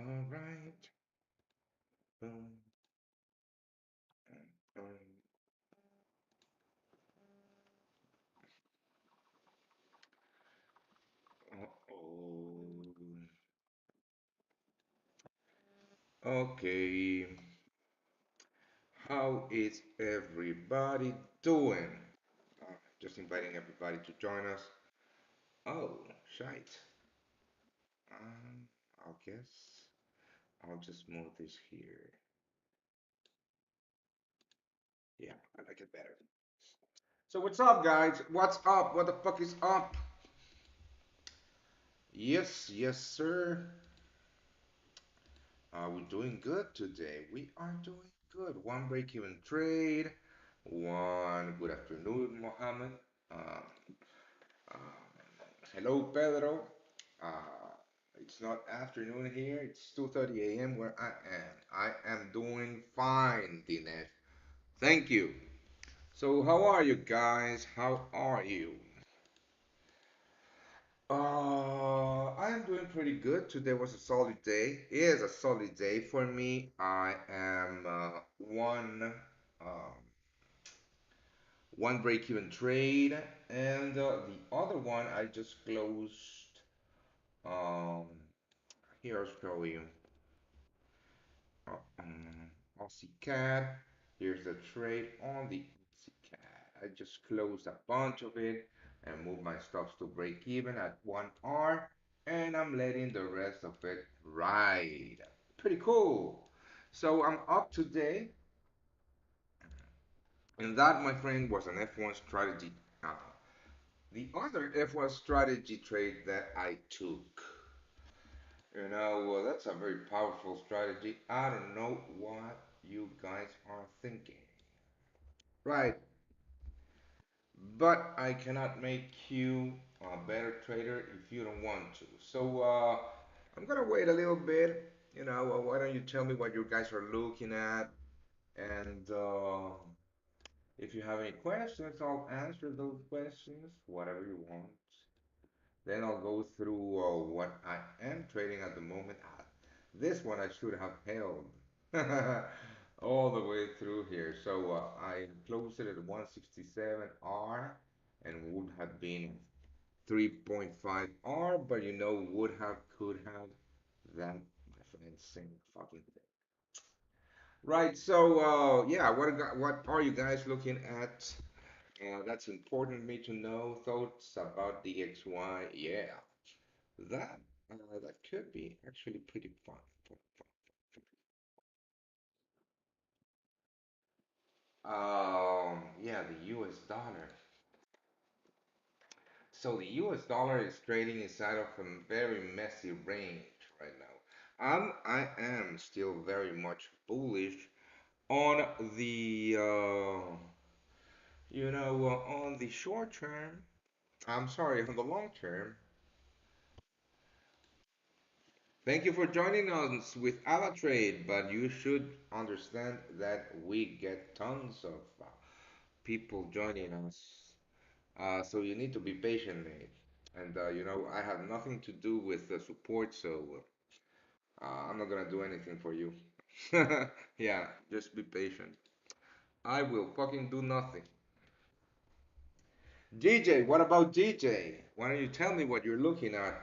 All right. Boom. Boom. Uh-oh. Okay. How is everybody doing? Just inviting everybody to join us. Oh, shite. Um, I guess I'll just move this here. Yeah, I like it better. So what's up, guys? What's up? What the fuck is up? Yes, yes, sir. Are we doing good today? We are doing good. One break-even trade. One good afternoon, Mohammed. Uh, hello, Pedro. It's not afternoon here. It's 2:30 a.m. where I am. I am doing fine, Dinesh. Thank you. So, how are you guys? How are you? I am doing pretty good. Today was a solid day. It is a solid day for me. I am one break-even trade, and the other one I just closed. Um, Here I'll show you. Uh, um, Aussie cat. Here's the trade on the Aussie cat. I just closed a bunch of it and moved my stops to break even at 1R, and I'm letting the rest of it ride. Pretty cool. So I'm up today, and that, my friend, was an F1 strategy. The other F1 strategy trade that I took. That's a very powerful strategy. I don't know what you guys are thinking. Right, but I cannot make you a better trader if you don't want to. So I'm gonna wait a little bit. Why don't you tell me what you guys are looking at? And if you have any questions, I'll answer those questions, whatever you want. Then I'll go through what I am trading at the moment. This one I should have held all the way through here. So I closed it at 167R and would have been 3.5R, but would have, could have, that different same fucking thing. Right, so yeah, what are you guys looking at? That's important for me to know. Thoughts about DXY? Yeah, that that could be actually pretty fun. Yeah, the US dollar. So the US dollar is trading inside of a very messy range right now. I am still very much bullish on the on the short term. I'm sorry, on the long term. Thank you for joining us with AvaTrade, but you should understand that we get tons of people joining us. So you need to be patient, mate. And I have nothing to do with the support, so I'm not gonna do anything for you. Yeah, just be patient. I will fucking do nothing. DJ, what about DJ? Why don't you tell me what you're looking at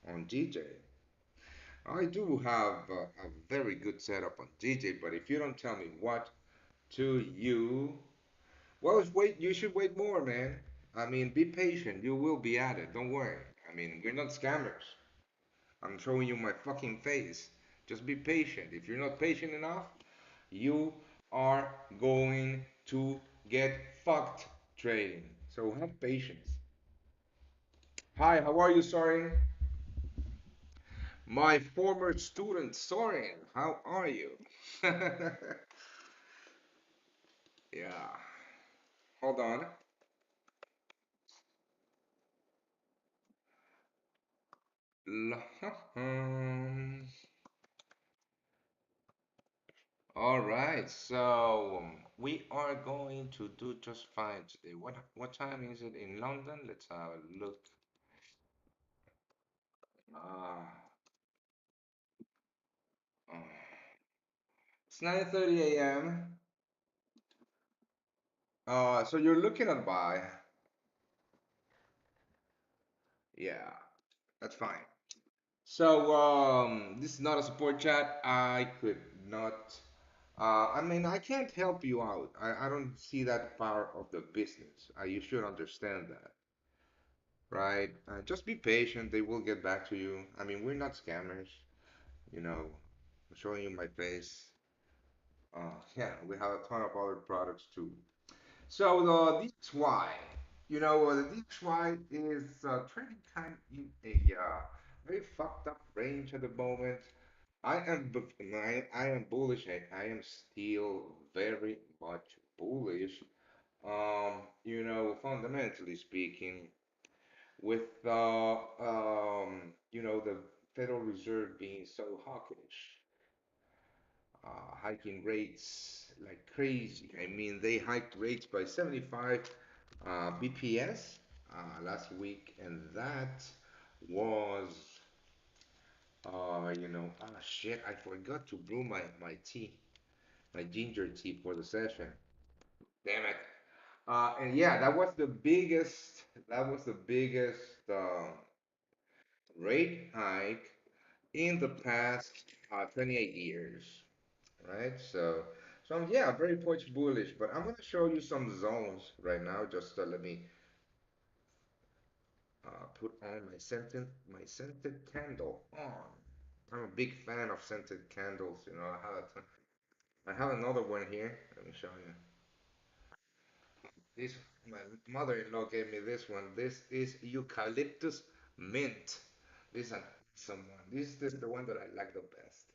on DJ? I do have a very good setup on DJ, but if you don't tell me what to you, well, wait. You should wait more, man. I mean, be patient. You will be at it. Don't worry. I mean, we're not scammers. I'm showing you my fucking face. Just be patient. If you're not patient enough, you are going to get fucked trading. So have patience. Hi, how are you, Soren? My former student, Soren. How are you? Yeah. Hold on. All right, so we are going to do just fine today. What time is it in London? Let's have a look. Ah, It's 9:30 a.m. So you're looking at buy. Yeah, that's fine. So this is not a support chat. I could not. I mean, I can't help you out. I don't see that part of the business. You should understand that, right? Just be patient. They will get back to you. I mean, we're not scammers. You know, I'm showing you my face. Yeah, we have a ton of other products too. So the DXY, the DXY is trading kind of in a very fucked up range at the moment. I am bullish. I am still very much bullish. Fundamentally speaking, with the Federal Reserve being so hawkish, hiking rates like crazy. I mean, they hiked rates by 75 BPS last week, and that was, shit, I forgot to brew my tea, my ginger tea for the session. Damn it. And yeah, that was the biggest rate hike in the past 28 years. Right? So yeah, very much bullish. But I'm gonna show you some zones right now. Just let me put on my scented candle on. I'm a big fan of scented candles. I have another one here. Let me show you. This My mother-in-law gave me this one. This is eucalyptus mint. This is an awesome one. This is the one that I like the best.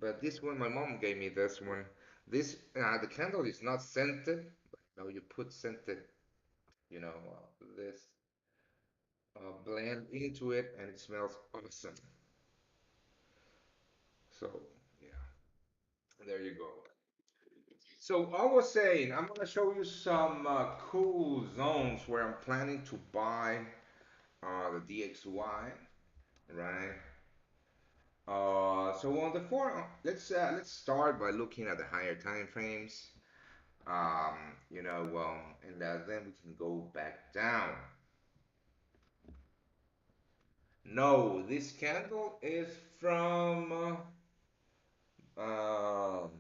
But this one, my mom gave me this one. The candle is not scented, but you put scented, this blend into it, and it smells awesome. So yeah, there you go. So I was saying, I'm gonna show you some cool zones where I'm planning to buy the DXY, right? So on the four, let's start by looking at the higher time frames. And then we can go back down. No, this candle is from, um,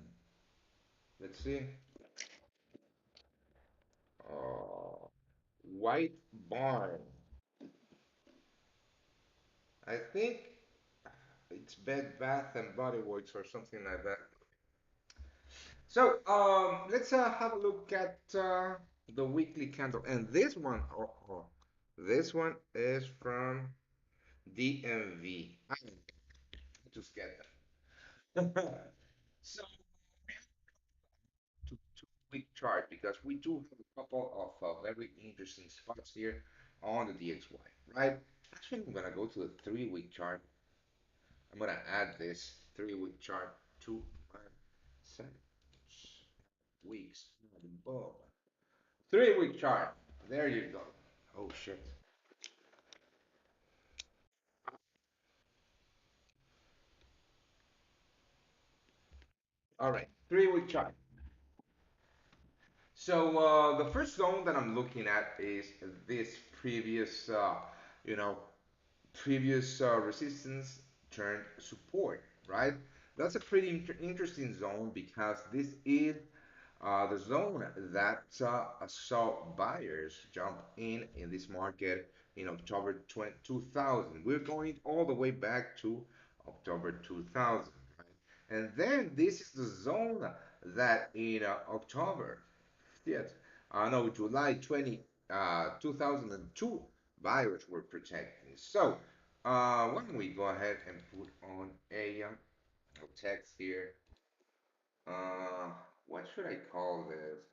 let's see, uh, White Barn. I think it's Bed Bath and Body Works or something like that. So let's have a look at the weekly candle, and this one is from DMV. I just get that. So to two-week chart because we do have a couple of very interesting spots here on the DXY, right? Actually, I'm gonna go to the 3-week chart. I'm gonna add this 3-week chart to my 7 weeks. Boom. 3-week chart. There you go. Oh shit. All right, 3-week chart. So the first zone that I'm looking at is this you know, previous resistance turned support, right? That's a pretty interesting zone because this is the zone that saw buyers jump in this market in October 2000. We're going all the way back to October 2000, right? And then this is the zone that in October, yes, no, July 2002, buyers were protecting. So, why don't we go ahead and put on a text here? Uh, what should I call this?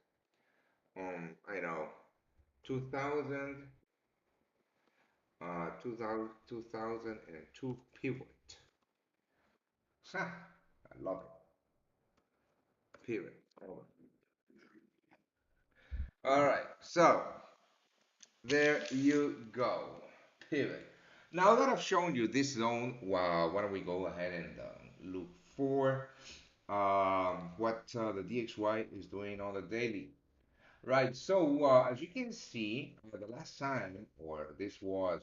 I know, 2000, 2002 pivot. Ha, I love it. Pivot. All right, so there you go. Pivot. Now that I've shown you this zone, why don't we go ahead and look for what the DXY is doing on the daily. Right, so as you can see, the last time, or this was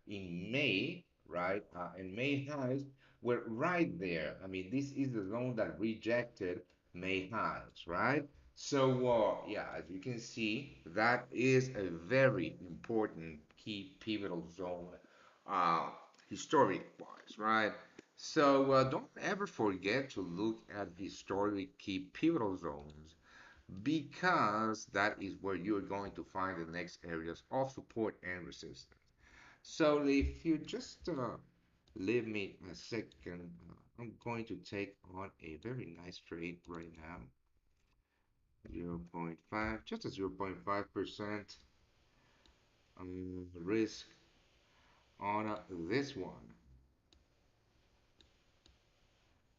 in May, right? And May highs were right there. I mean, this is the zone that rejected May highs, right? So, yeah, as you can see, that is a very important key pivotal zone, uh, historic wise, right? So, don't ever forget to look at historic key pivotal zones because that is where you're going to find the next areas of support and resistance. So if you just leave me a second, I'm going to take on a very nice trade right now. Zero point 0.5, just a 0.5% risk on this one.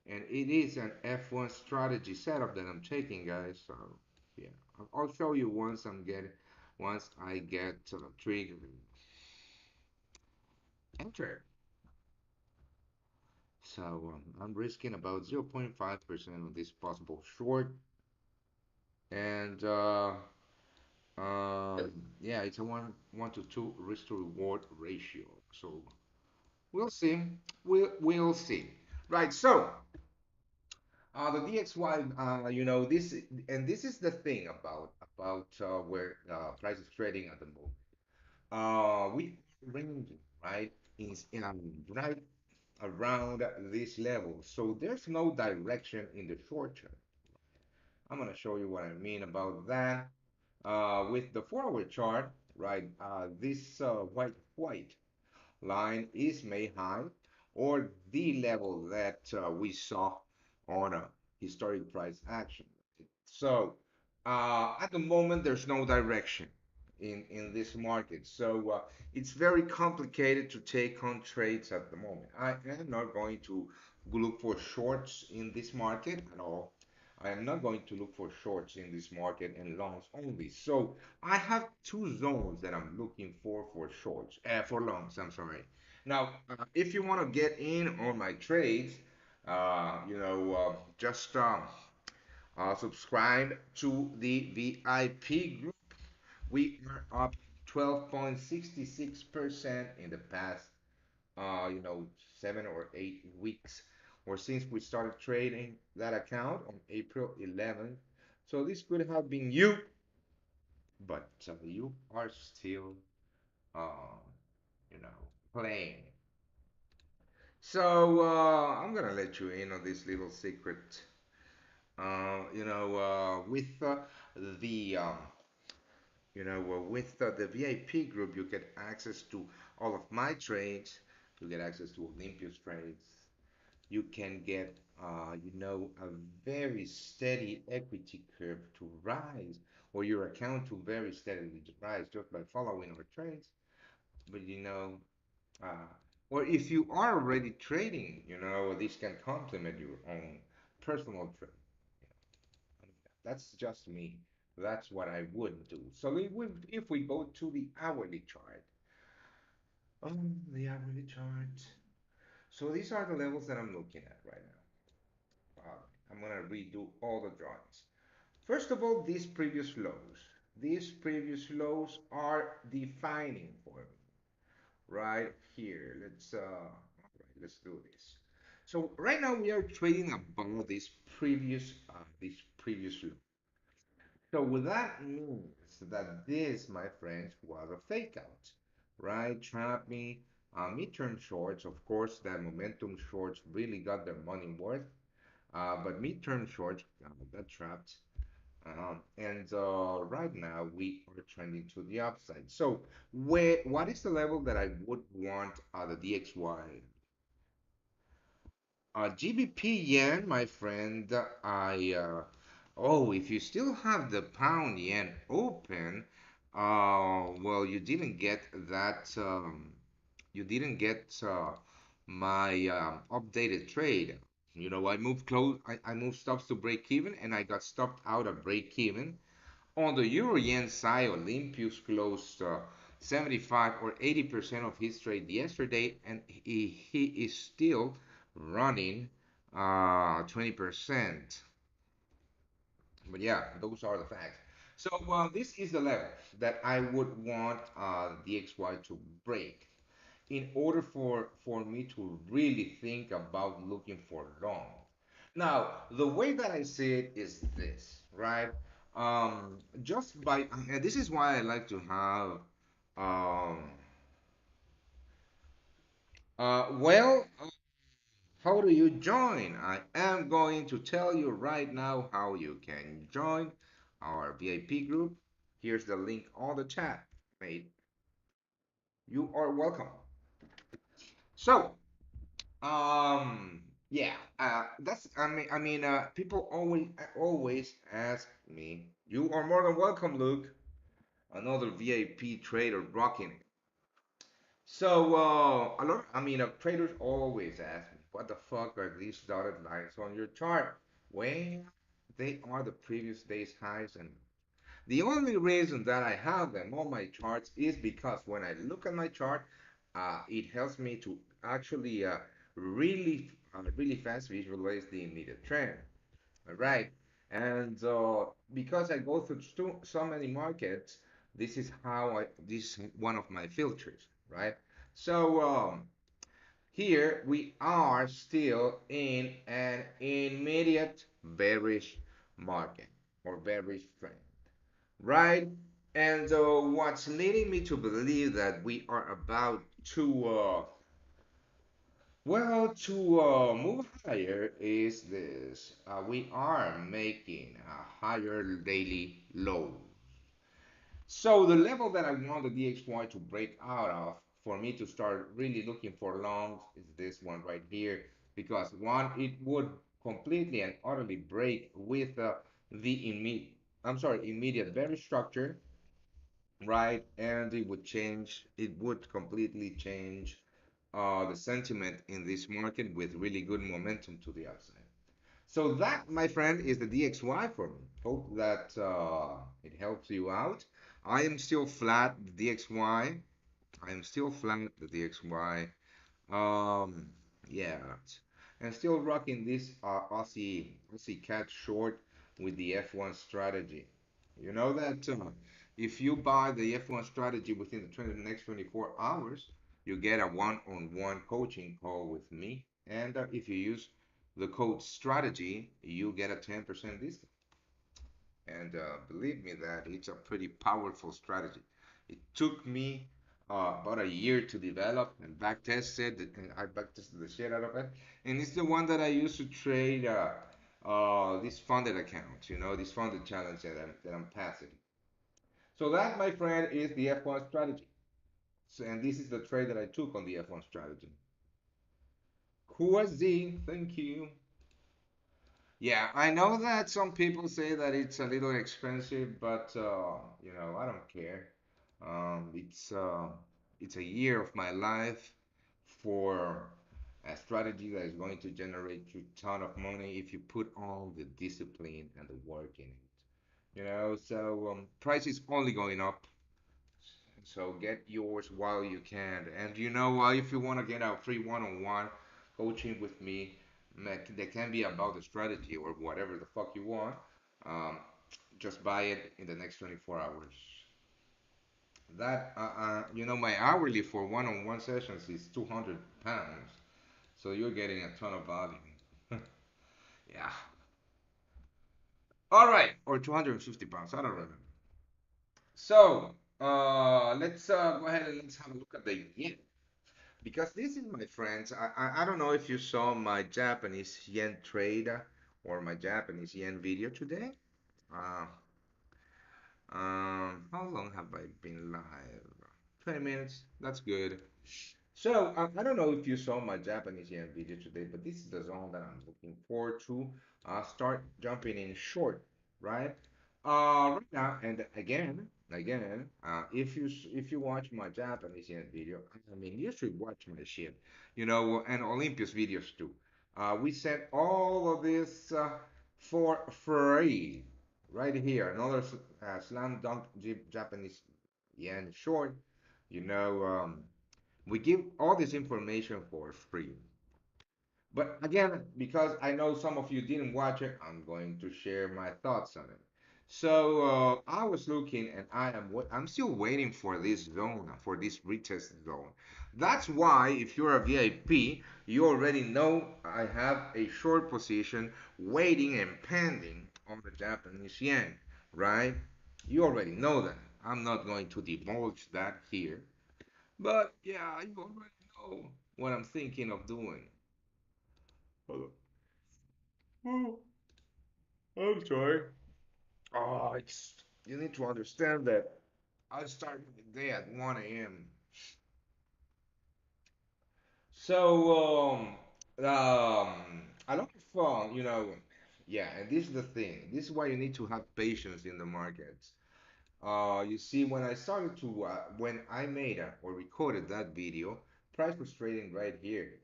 And it is an F1 strategy setup that I'm taking, guys. So yeah, I'll show you once I get triggered. Enter. So I'm risking about 0.5% on this possible short. And yeah, it's a one to two risk to reward ratio. So we'll see. We'll see. Right. So the DXY, this and this is the thing about where price is trading at the moment. We ranging right right around this level. So there's no direction in the short term. I'm going to show you what I mean about that. With the forward chart, right, this white line is May high or the level that we saw on a historic price action. So at the moment, there's no direction in this market. So it's very complicated to take on trades at the moment. I am not going to look for shorts in this market at all. I am not going to look for shorts in this market and longs only. So I have two zones that I'm looking for shorts, for longs, I'm sorry. Now, if you want to get in on my trades, just subscribe to the VIP group. We are up 12.66% in the past, 7 or 8 weeks, or since we started trading that account on April 11th. So this could have been you, but you are still, uh, playing. So I'm gonna let you in on this little secret. With the the VIP group, you get access to all of my trades. You get access to Olympus trades. You can get, a very steady equity curve to rise, or your account to very steadily rise just by following our trades. But uh, or if you are already trading, this can complement your own personal trade. That's just me. That's what I would do. So if we go to the hourly chart, the hourly chart. So these are the levels that I'm looking at right now. I'm gonna redo all the drawings. First of all, these previous lows. These previous lows are defining for me right here. Let's do this. So right now we are trading above this previous low. So what that means that this, my friends, was a fake out, right? Trapping midterm shorts. Of course, that momentum shorts really got their money worth, but midterm shorts got trapped. And right now we are trending to the upside. So what is the level that I would want the DXY? GBP yen, my friend, if you still have the pound yen open, well, you didn't get my updated trade. I moved stops to break even, and I got stopped out of break even. On the euro yen side, Olympus closed 75 or 80% of his trade yesterday, and he is still running 20%. But yeah, those are the facts. So this is the level that I would want DXY to break in order for me to really think about looking for long. Now, the way that I see it is this, right? Just by, and this is why I like to have, um, well, how do you join? I am going to tell you right now how you can join our VIP group. Here's the link on the chat, mate. You are welcome. So, yeah, that's people always ask me. You are more than welcome, Luke. Another VIP trader rocking it. So, traders always ask me, what the fuck are these dotted lines on your chart? Well, they are the previous day's highs, and the only reason that I have them on my charts is because when I look at my chart, it helps me to actually really fast visualize the immediate trend. All right. And because I go through so many markets, this is one of my filters, right? So here we are still in an immediate bearish market or bearish trend, right? And what's leading me to believe that we are about to move higher is this. We are making a higher daily low. So the level that I want the DXY to break out of for me to start really looking for longs is this one right here. Because one, it would completely and utterly break with the immediate bearish structure, right? And it would completely change the sentiment in this market with really good momentum to the upside. So that, my friend, is the DXY for me. Hope that it helps you out. I am still flat, the DXY. I am still flat, the DXY. Um, yeah, and still rocking this Aussie cat short with the F1 strategy. You know that if you buy the F1 strategy within the next 24 hours, you get a one-on-one coaching call with me. And if you use the code strategy, you get a 10% discount. And believe me that it's a pretty powerful strategy. It took me about a year to develop and back tested, and I back tested the shit out of it. And it's the one that I use to trade these funded accounts, these funded challenges that I'm passing. So that, my friend, is the F1 strategy. So, and this is the trade that I took on the F1 strategy. QSZ, thank you. Yeah, I know that some people say that it's a little expensive, but I don't care. It's a year of my life for a strategy that is going to generate you a ton of money if you put all the discipline and the work in it. So price is only going up. So get yours while you can. And if you want to get a free one-on-one coaching with me, that can be about the strategy or whatever the fuck you want. Um, just buy it in the next 24 hours. My hourly for one-on-one sessions is 200 pounds. So you're getting a ton of value. Yeah. All right. Or 250 pounds. I don't remember. So let's go ahead and let's have a look at the yen. Because this is my friends. I don't know if you saw my Japanese yen trade or my Japanese yen video today. Uh, how long have I been live? 20 minutes. That's good. So I don't know if you saw my Japanese yen video today, but this is the zone that I'm looking forward to start jumping in short, right? Right now, and again, if you watch my Japanese yen video, I mean you should watch my shit, and Olympus videos too. We sent all of this for free, right here. Another slam dunk Japanese yen short. You know. We give all this information for free. But again, because I know some of you didn't watch it, I'm going to share my thoughts on it. So I was looking, and I'm still waiting for this zone, for this retest zone. That's why, if you're a VIP, you already know I have a short position waiting and pending on the Japanese yen, right? You already know that. I'm not going to divulge that here, but yeah, you already know what I'm thinking of doing. Hold on. I'm sorry. Oh, you need to understand that I start the day at 1 a.m. So, a lot of yeah, and this is the thing. This is why you need to have patience in the markets. You see, when I made or recorded that video, price was trading right here.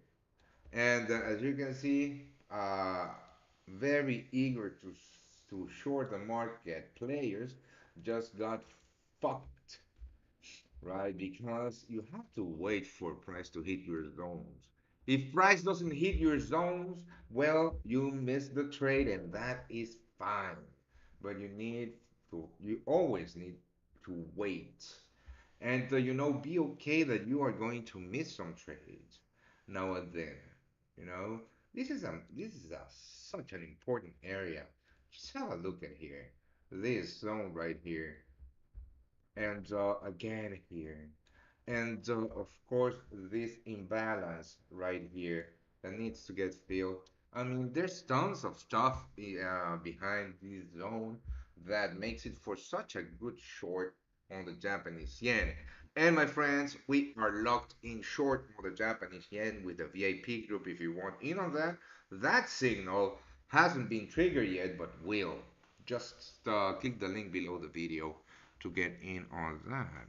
And as you can see, very eager to short the market players just got fucked, right? Because you have to wait for price to hit your zones. If price doesn't hit your zones, well, you miss the trade, and that is fine. But you always need to wait. And be okay that you are going to miss some trades now and then. You know, this is such an important area. Just have a look at here, this zone right here, and again here, and of course this imbalance right here that needs to get filled. I mean, there's tons of stuff behind this zone that makes it for such a good short on the Japanese yen. And my friends, we are locked in short on the Japanese yen with the VIP group. If you want in on that, that signal hasn't been triggered yet, but will. Just click the link below the video to get in on that.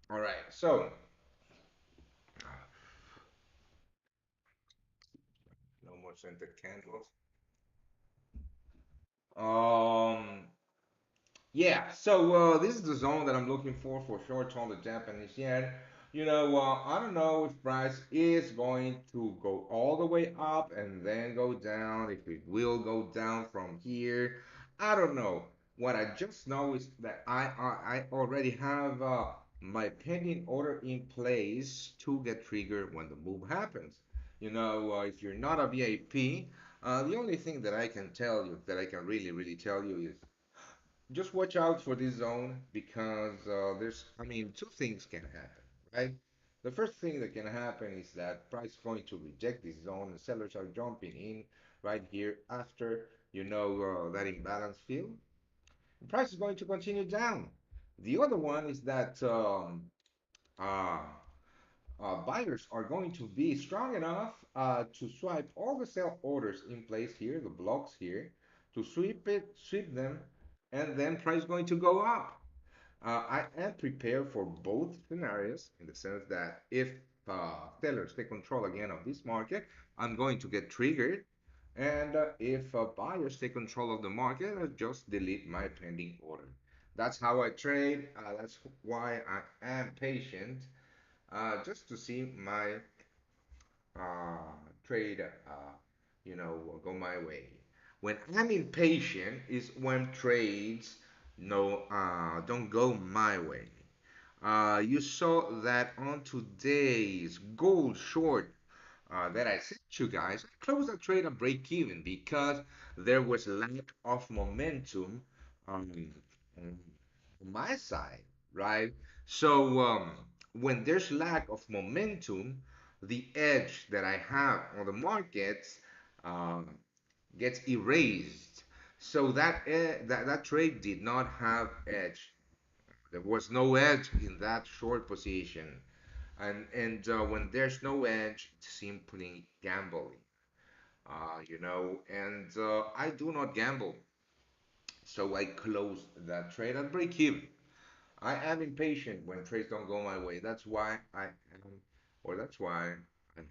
All right, so no more scented candles. Um, yeah, so this is the zone that I'm looking for short on the Japanese yen. I don't know if price is going to go all the way up and then go down, if it will go down from here. I don't know. What I just know is that I already have my pending order in place to get triggered when the move happens. If you're not a VIP, the only thing that I can tell you, that I can really, really tell you is just watch out for this zone because I mean, two things can happen, right? The first thing that can happen is that price is going to reject this zone and sellers are jumping in right here after, that imbalance fill. The price is going to continue down. The other one is that uh, buyers are going to be strong enough to swipe all the sell orders in place here, the blocks here, to sweep them, and then price going to go up. I am prepared for both scenarios in the sense that if sellers take control again of this market, I'm going to get triggered. And if buyers take control of the market, I just delete my pending order. That's how I trade. That's why I am patient, just to see my trade, go my way. When I'm impatient is when trades no don't go my way. You saw that on today's gold short that I sent you guys. I closed the trade at break even because there was lack of momentum on, on my side, right? So when there's lack of momentum, the edge that I have on the markets um, gets erased. So that trade did not have edge. There was no edge in that short position, and when there's no edge, it's simply gambling. And I do not gamble, so I closed that trade at break even. I am impatient when trades don't go my way. That's why I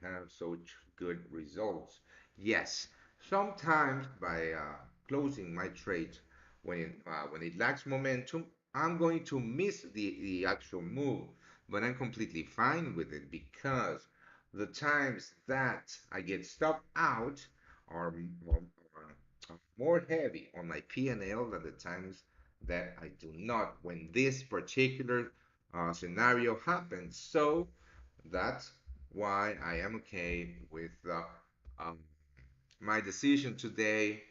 have such good results. Yes, sometimes by closing my trade when it lacks momentum, I'm going to miss the actual move, but I'm completely fine with it because the times that I get stopped out are, are more heavy on my P&L than the times that I do not when this particular scenario happens. So that's why I am okay with um, my decision today,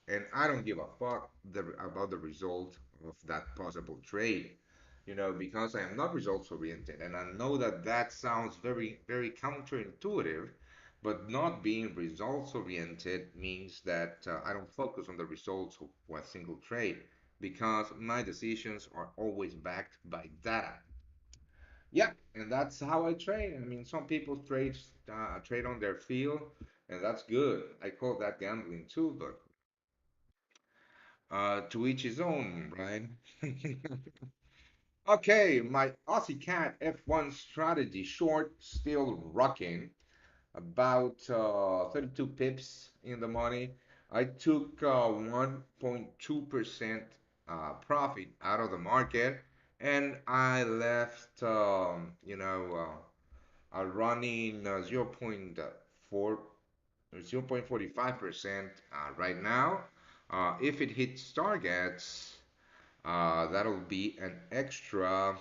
and I don't give a fuck about the result of that possible trade. Because I am not results oriented, and I know that that sounds very, very counterintuitive, but not being results oriented means that I don't focus on the results of a single trade because my decisions are always backed by data. Yeah, and that's how I trade. I mean, some people trade on their feel, and that's good. I call that gambling too, but to each his own, right? Okay, my Aussie Cat F1 strategy short still rocking about 32 pips in the money. I took 1.2% profit out of the market, and I left, running 0.45% right now. If it hits targets, that'll be an extra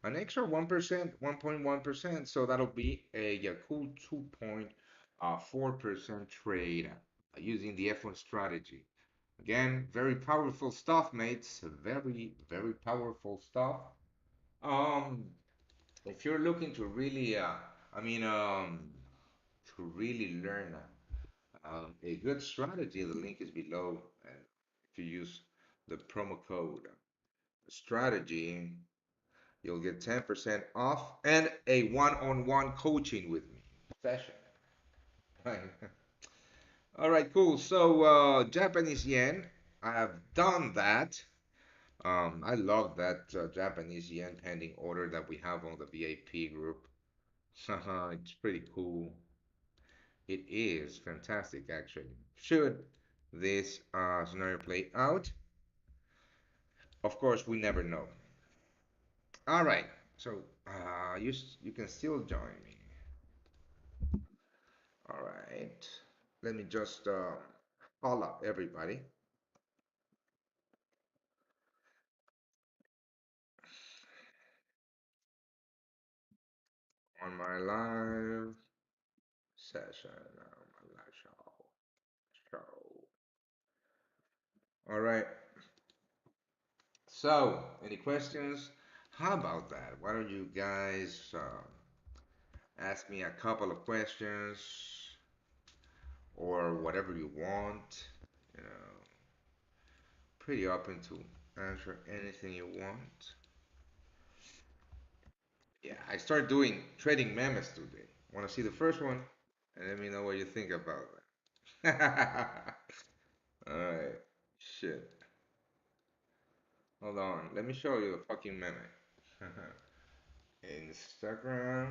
1%, 1.1%. So that'll be a cool 2.4% trade using the F1 strategy. Again, very powerful stuff, mates. Very, very powerful stuff. Um, if you're looking to really, I mean, to really learn a good strategy, the link is below. And if you use the promo code strategy, you'll get 10% off and a one-on-one coaching with me session. Right. All right, cool. So, Japanese yen, I have done that. I love that Japanese yen pending order that we have on the VIP group. It's pretty cool. It is fantastic, actually. Should this scenario play out? Of course, we never know. All right, so you can still join me. All right, let me just call up everybody on my live session. My live show. All right. So, any questions? How about that? Why don't you guys ask me a couple of questions or whatever you want? You know, pretty open to answer anything you want. Yeah, I started doing trading memes today. Want to see the first one? And let me know what you think about that. All right, shit. Hold on, let me show you the fucking meme. Instagram.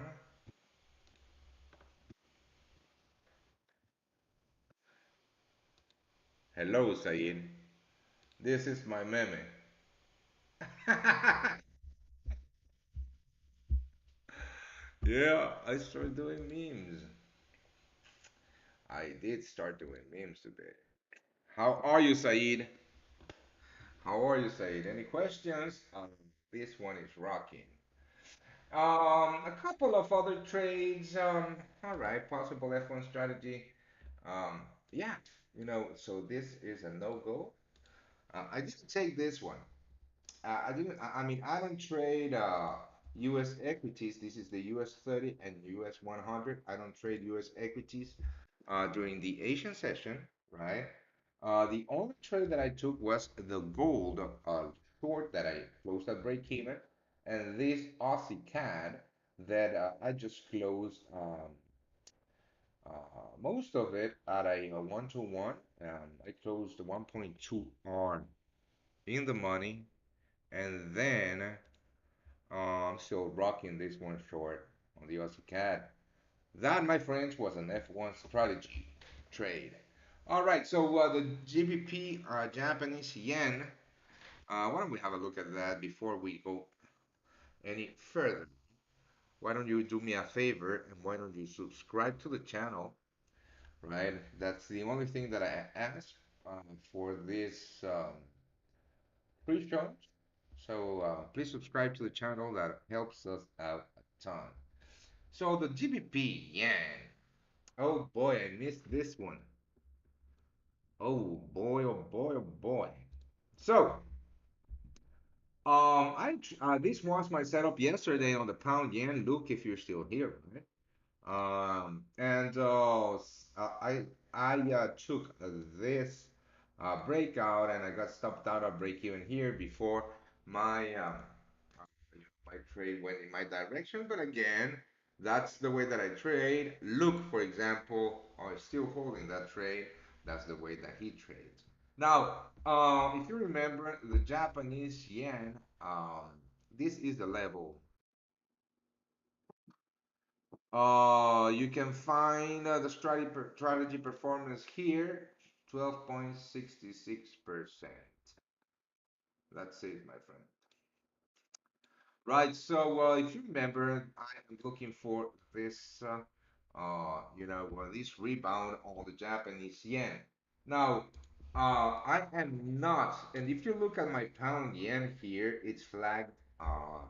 Hello, Saeed. This is my meme. Yeah, I started doing memes. I did start doing memes today. How are you, Saeed? How are you, Saeed? Any questions? This one is rocking. A couple of other trades. All right, possible F1 strategy. Um, yeah, so this is a no-go. I didn't take this one. I didn't. I mean, I don't trade U.S. equities. This is the U.S. 30 and U.S. 100. I don't trade U.S. equities during the Asian session, right? The only trade that I took was the gold short that I closed at break even, and this Aussie CAD that I just closed most of it at a 1-to-1. I closed 1.2 R in the money, and then I'm still rocking this one short on the Aussie CAD. That, my friends, was an F1 strategy trade. All right, so the GBP Japanese yen. Why don't we have a look at that before we go any further? why don't you do me a favor and why don't you subscribe to the channel, right? That's the only thing that I ask for this free shows. So please subscribe to the channel. That helps us out a ton. So the GBP yen. Oh boy, I missed this one. Oh boy, oh boy, oh boy. So this was my setup yesterday on the pound yen. Look if you're still here, right? And I took this breakout and I got stopped out of break even here before my my trade went in my direction. But again, that's the way that I trade. Look, for example, are still holding that trade. That's the way that he trades. Now, if you remember the Japanese yen, this is the level. You can find the strategy performance here, 12.66%. That's it, my friend. Right, so if you remember, I am looking for this, this rebound on the Japanese yen. Now, I am not, and if you look at my pound yen here, it's flagged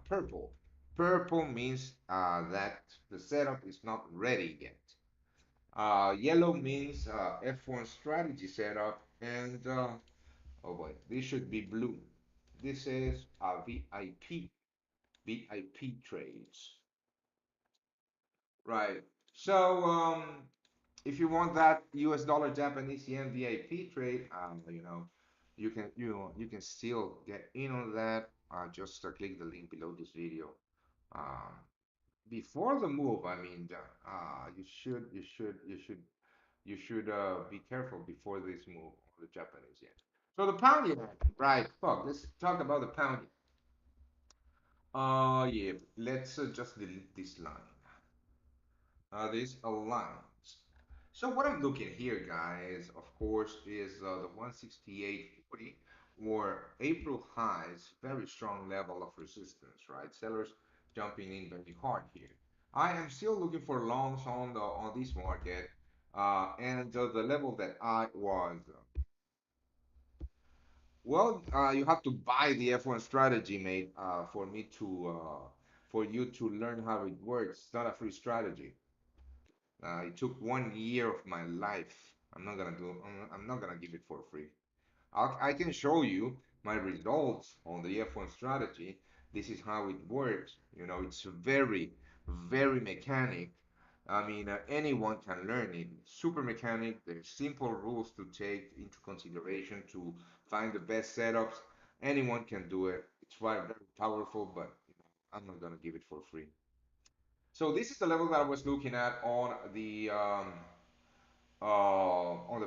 purple. Purple means that the setup is not ready yet. Yellow means F1 strategy setup, and oh boy, this should be blue. This is a VIP trades, right? So if you want that US dollar Japanese yen VIP trade, you can still get in on that. Just click the link below this video. Um, Before the move, I mean, you should be careful before this move on the Japanese yen. So the pound yen, right? Fuck. Let's talk about the pound yen. Yeah. Let's just delete this line. This aligns. So what I'm looking here, guys, of course, is the 168.40 or April highs, very strong level of resistance, right? Sellers jumping in very hard here. I am still looking for longs on this market, and the level that I was. Well, you have to buy the F1 strategy, mate, for you to learn how it works. It's not a free strategy. It took 1 year of my life. I'm not gonna give it for free. I can show you my results on the F1 strategy. This is how it works. You know, it's very mechanic. I mean, anyone can learn it. Super mechanic. There's simple rules to take into consideration to find the best setups. Anyone can do it. It's very powerful, but I'm not gonna give it for free. So this is the level that I was looking at on the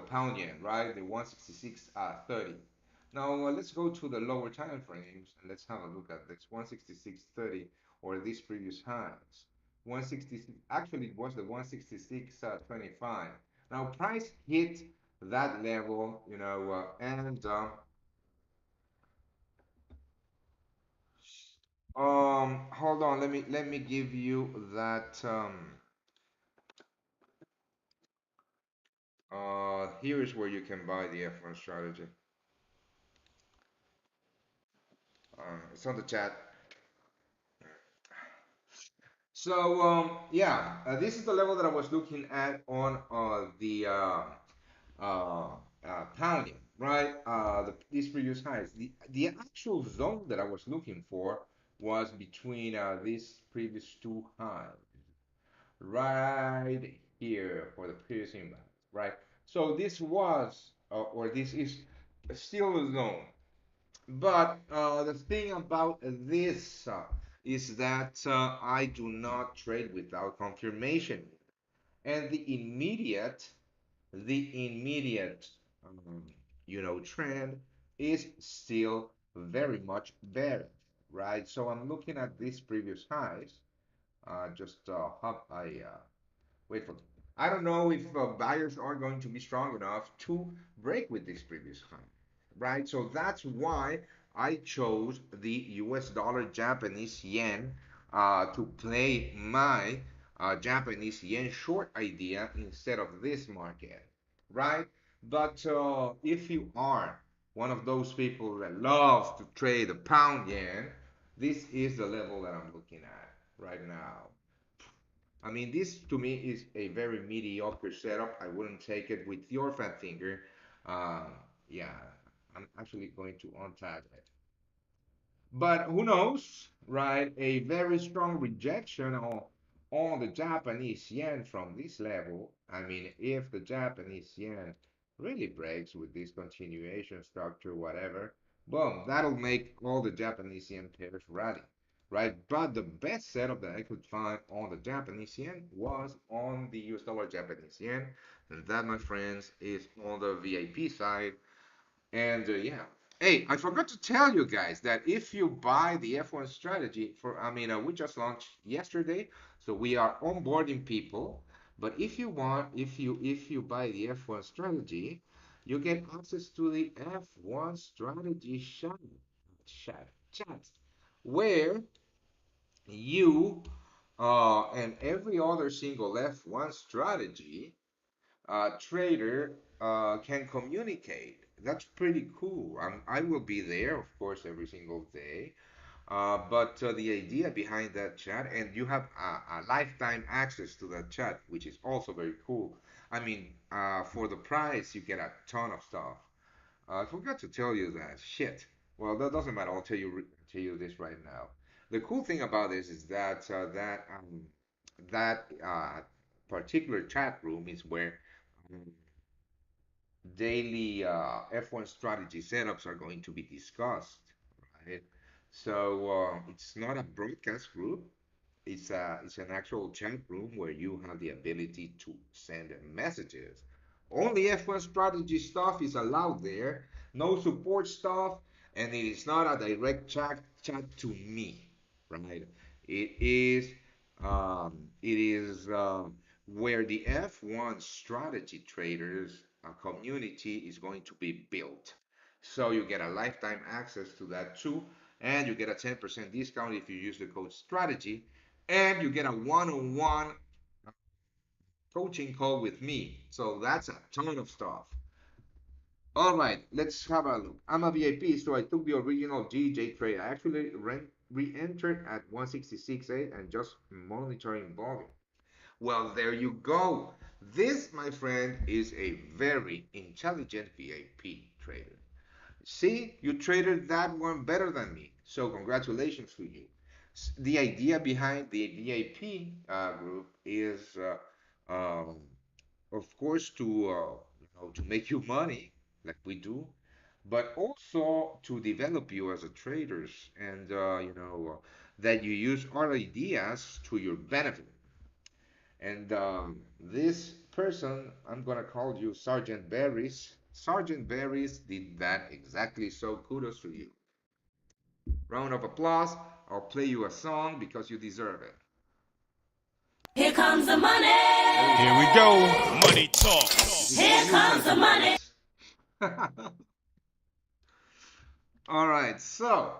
pound yen, right? The 166.30. Now let's go to the lower time frames and let's have a look at this 166.30 or these previous highs. 166 actually it was the 166.25. Now price hit that level, and hold on, let me give you that here is where you can buy the F1 strategy. It's on the chat. So yeah, this is the level that I was looking at on the uh, pounding, right? These previous highs. The actual zone that I was looking for was between these previous two highs, right here for the previous imbalance, right? So this was, or this is still a zone. But the thing about this is that I do not trade without confirmation, and the immediate, um, trend is still very much bearish, right? So I'm looking at these previous highs. Just hop, I wait for. I don't know if buyers are going to be strong enough to break with this previous high, right? So that's why I chose the US dollar Japanese yen to play my Japanese yen short idea instead of this market, right? But if you are one of those people that loves to trade the pound yen, this is the level that I'm looking at right now. I mean, this to me is a very mediocre setup. I wouldn't take it with your fat finger. Uh, yeah, I'm actually going to untag it. But who knows, right? A very strong rejection on the Japanese yen from this level. I mean, if the Japanese yen really breaks with this continuation structure, whatever, boom, that'll make all the Japanese yen pairs rally, right? But the best setup that I could find on the Japanese yen was on the US dollar Japanese yen. And that, my friends, is on the VIP side. And yeah. Hey, I forgot to tell you guys that if you buy the F1 strategy for, I mean, we just launched yesterday, so we are onboarding people. But if you want, if you buy the F1 strategy, you get access to the F1 strategy chat, where you and every other single F1 strategy trader can communicate. That's pretty cool. I will be there, of course, every single day. But the idea behind that chat, and you have a lifetime access to that chat, which is also very cool. I mean, for the price, you get a ton of stuff. I forgot to tell you that. Shit. Well, that doesn't matter. I'll tell you this right now. The cool thing about this is that that particular chat room is where um, daily F1 strategy setups are going to be discussed, right? So it's not a broadcast group. It's an actual chat room where you have the ability to send messages. Only F1 strategy stuff is allowed there. No support stuff, and it is not a direct chat to me, right? It is where the F1 strategy traders community is going to be built. So you get a lifetime access to that too, and you get a 10% discount if you use the code strategy, and you get a one-on-one coaching call with me. So that's a ton of stuff. All right, let's have a look. I'm a VIP, so I took the original GJ trade. I actually re-entered at 166.8 and just monitoring volume. Well, there you go. This, my friend, is a very intelligent VIP trader. See, you traded that one better than me. So congratulations to you. The idea behind the VIP group is, of course, to make you money like we do, but also to develop you as a traders and that you use our ideas to your benefit. And this person, I'm gonna call you Sergeant Barrys. Sergeant Barrys did that exactly, so kudos to you. Round of applause. I'll play you a song because you deserve it. Here comes the money. Here we go. Money talk. This is for Here you, comes the Sergeant money. Barrys. All right, so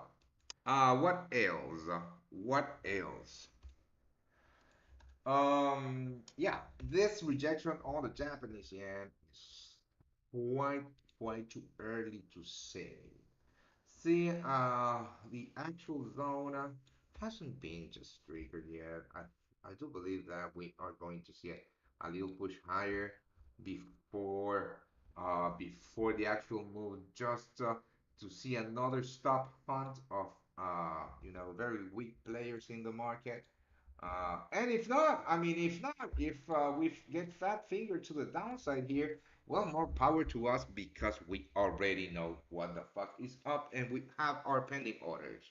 what ails? What ails? Yeah, this rejection on the Japanese yen is quite quite too early to say. See, the actual zone hasn't been just triggered yet. I do believe that we are going to see a little push higher before before the actual move, just to see another stop hunt of very weak players in the market. And if not, I mean, if not, if we get fat finger to the downside here, well, more power to us because we already know what the fuck is up and we have our pending orders.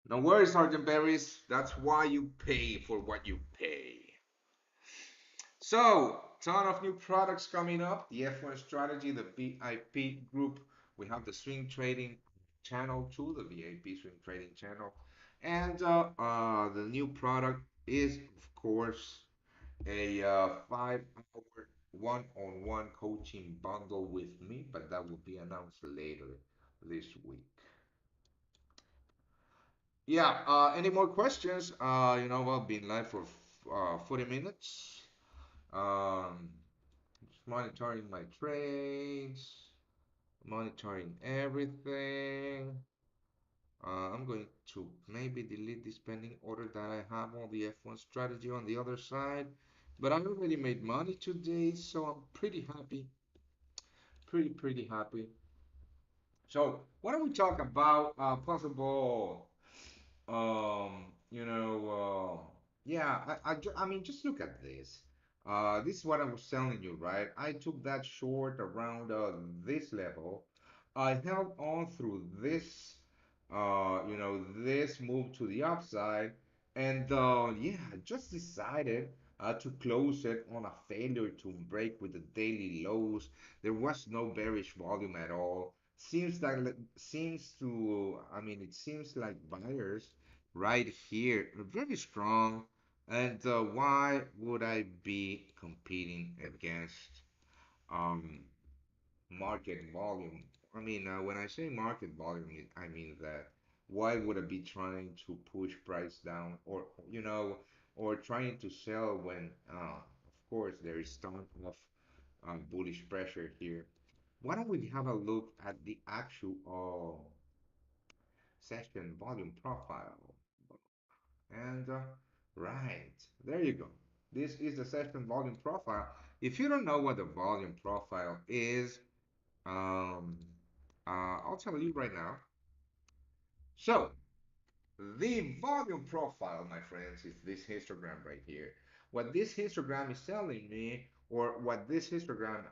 No worries, Sergeant Barrys. That's why you pay for what you pay. So, ton of new products coming up. The F1 strategy, the VIP group. We have the swing trading channel too, the VIP swing trading channel. And the new product is, of course, a 5 hour one-on-one coaching bundle with me, but that will be announced later this week. Yeah, any more questions? I've been live for 40 minutes. Um, just monitoring my trades, monitoring everything. I'm going to maybe delete this pending order that I have on the F1 strategy on the other side. But I already made money today, so I'm pretty happy. Pretty happy. So, why don't we talk about possible, yeah, I mean, just look at this. This is what I was telling you, right? I took that short around this level. I held on through this, this move to the upside, and yeah, I just decided to close it on a failure to break with the daily lows. There was no bearish volume at all. It seems like buyers right here, very strong. And why would I be competing against um, market volume? When I say market volume, I mean that why would I be trying to push price down or trying to sell when, of course, there is ton of bullish pressure here. Why don't we have a look at the actual session volume profile? And right, there you go. This is the session volume profile. If you don't know what the volume profile is, um, I'll tell you right now. So, the volume profile, my friends, is this histogram right here. What this histogram is telling me, or what this histogram,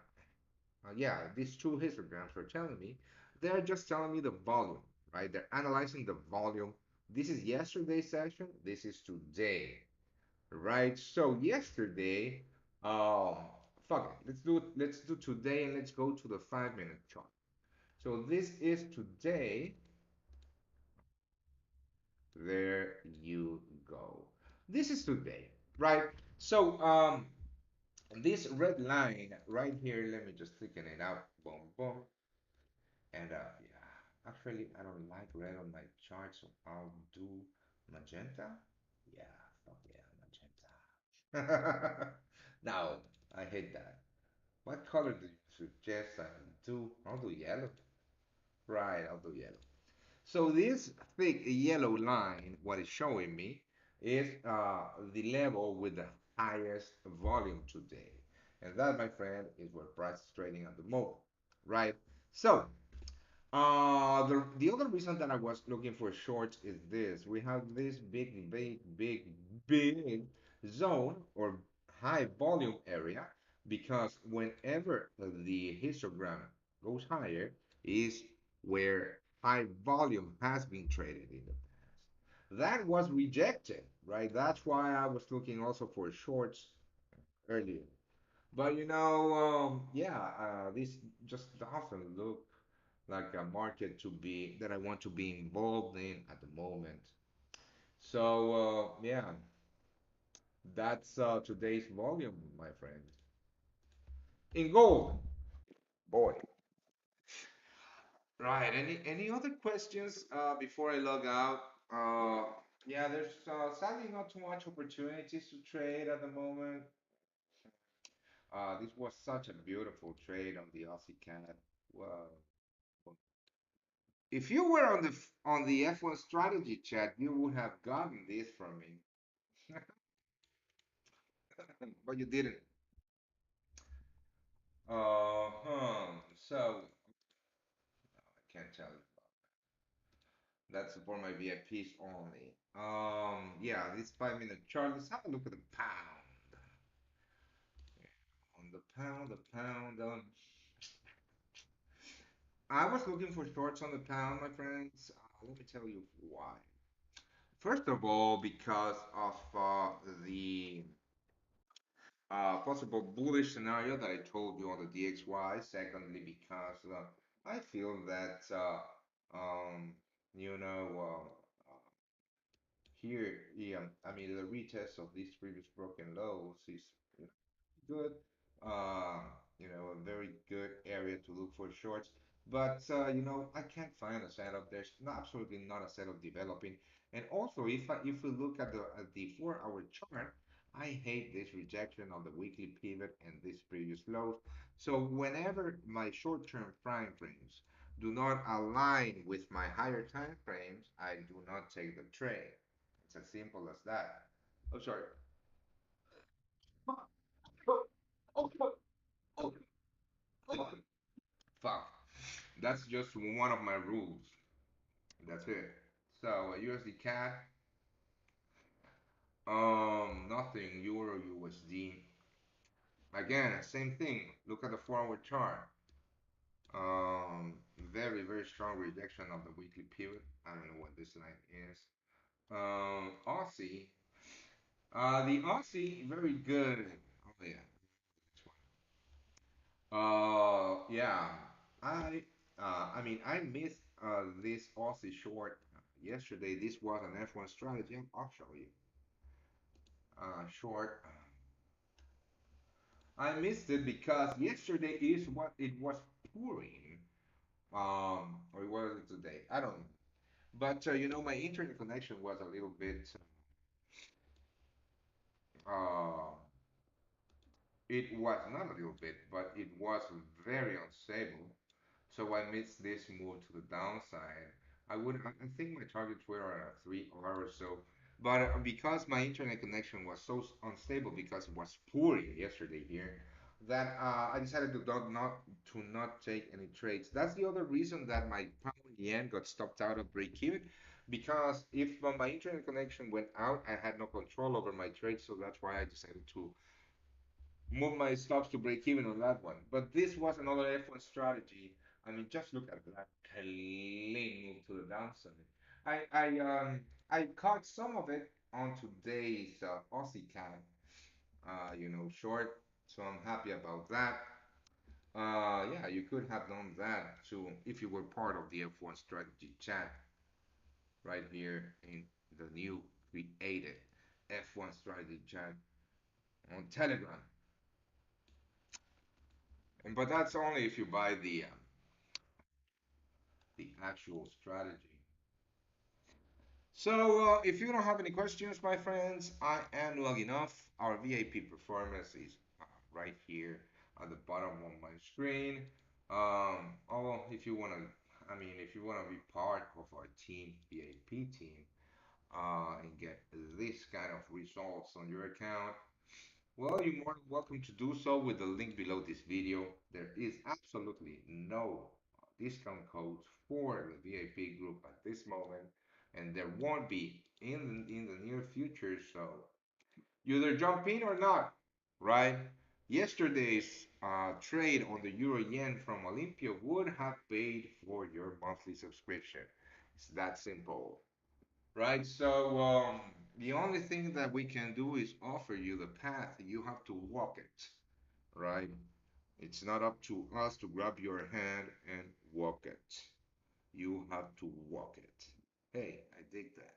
yeah, these two histograms are telling me, they're just telling me the volume, right? They're analyzing the volume. This is yesterday's session. This is today. Right. So yesterday, um, fuck it. Let's do today and let's go to the 5 minute chart. So this is today. There you go. This is today, right? So this red line right here, let me just thicken it out. Boom, boom. And yeah, actually I don't like red on my chart, so I'll do magenta. Yeah, fuck yeah, magenta. No, I hate that. What color do you suggest I do? I'll do yellow. Right, I'll do yellow. So this thick yellow line, what it's showing me is the level with the highest volume today. And that, my friend, is where price is trading at the moment, right? So the other reason that I was looking for shorts is this. We have this big zone or high volume area because whenever the histogram goes higher is where high volume has been traded in the past. That was rejected, right? That's why I was looking also for shorts earlier. But yeah, this just doesn't look like a market to be that I want to be involved in at the moment. So yeah, that's today's volume, my friend. In gold, boy. Right. Any other questions before I log out? Uh, yeah, there's sadly not too much opportunities to trade at the moment. This was such a beautiful trade on the Aussie cat. Well, if you were on the F1 strategy chat, you would have gotten this from me, but you didn't. So I can't tell you. That's for my VIPs only. Yeah, this 5 minute chart. Let's have a look at the pound. On the pound, I was looking for shorts on the pound, my friends. Let me tell you why. First of all, because of the possible bullish scenario that I told you on the DXY. Secondly, because I feel that um, you know here, yeah, the retest of these previous broken lows is you know, good. Uh, a very good area to look for shorts. But I can't find a setup. There's absolutely not a setup developing. And also, if we look at the 4 hour chart, I hate this rejection of the weekly pivot and this previous lows. So whenever my short-term prime frames do not align with my higher time frames, I do not take the trade. It's as simple as that. Oh, sorry. Fuck. That's just one of my rules. That's it. So USD CAD, nothing. Euro USD. Again, same thing. Look at the 4 hour chart. Very strong rejection of the weekly pivot. I don't know what this line is. Aussie. The Aussie, very good. Oh yeah, this one. Yeah. I, I mean, I missed this Aussie short yesterday. This was an F1 strategy. I'll show you. Short. I missed it because yesterday is what it was pouring. Or was it today? I don't know. But my internet connection was a little bit. Uh, it was not a little bit, but it was very unstable. So I missed this move to the downside. I think my targets were at 3 hours. So, but because my internet connection was so unstable because it was pouring yesterday here, that I decided to not take any trades. That's the other reason that my pound yen got stopped out of break even, because if my internet connection went out, I had no control over my trade. So that's why I decided to move my stops to break even on that one. But this was another F1 strategy. I mean, just look at that clean move to the downside. I caught some of it on today's Aussie CAD, short. So I'm happy about that. Yeah, you could have done that too if you were part of the F1 strategy chat right here in the new created F1 strategy chat on Telegram. But that's only if you buy the actual strategy. So, if you don't have any questions, my friends, I am logging off. Our VIP performance is right here at the bottom of my screen. If you want to, if you want to be part of our team, VIP team, and get this kind of results on your account, well, you're more than welcome to do so with the link below this video. There is absolutely no discount codes for the VIP group at this moment, and there won't be in the near future. So you either jump in or not, right? Yesterday's trade on the euro yen from Olympia would have paid for your monthly subscription. It's that simple. Right, so the only thing that we can do is offer you the path. You have to walk it, right? It's not up to us to grab your hand and walk it. You have to walk it. Hey, I dig that.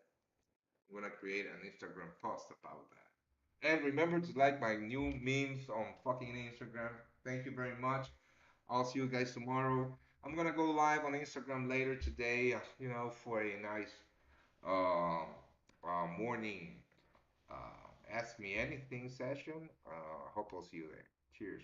I'm gonna create an Instagram post about that. And remember to like my new memes on fucking Instagram. Thank you very much. I'll see you guys tomorrow. I'm gonna go live on Instagram later today, for a nice um, morning Ask Me Anything session. Hope I'll see you there. Cheers.